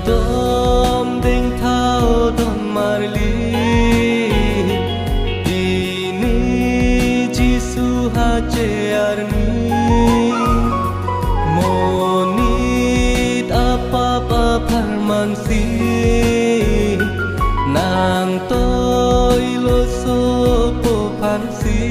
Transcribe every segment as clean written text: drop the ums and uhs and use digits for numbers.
tôm đinh thao tôm marli ini Jisu hace arni monit apa parmansi nang tôi lo so po parsi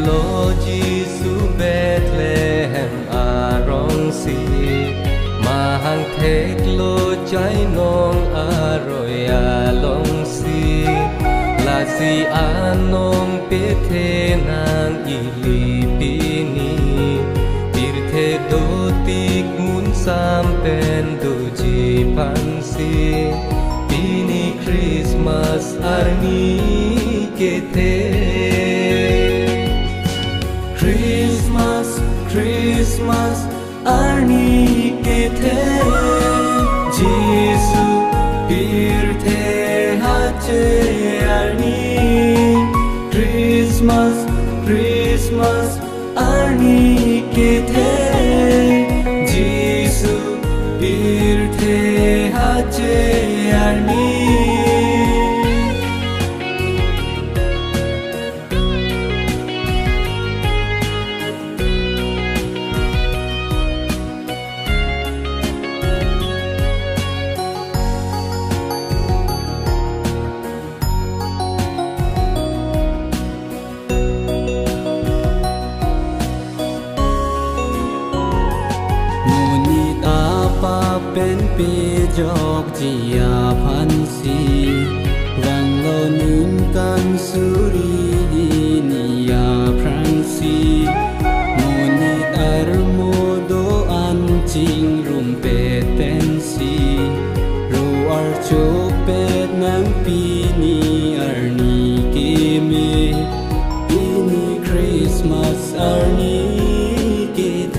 Lo Jisu Bethlehem arong si mahang thek lo chai nong aroya long si la si anong pe the nang ilipini tirthe do tik mun sam pen do ji pansi pini Christmas arni ke the Christmas arni ke the Jisu birthe hace arni Christmas arni ke the Jisu birthe hace arniเป็นปีจอกจียาพันสีวังโลนินกันสุรีนิยาพรังสีมูนิตาร์โมโดอันจิงรุมเป็ดเป็นสีรูอาร์โจเป็ดนังปีนีอาร์นีเกเมปีนีคริสต์มาสอาร์นีเกเท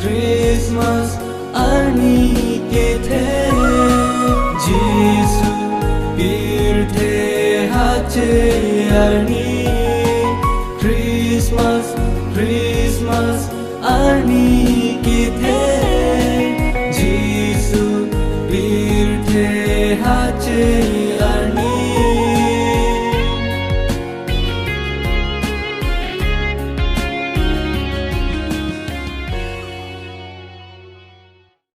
Christmas arni ke the Jisu birthe hace arni Christmas arni ke the Jisu birthe hace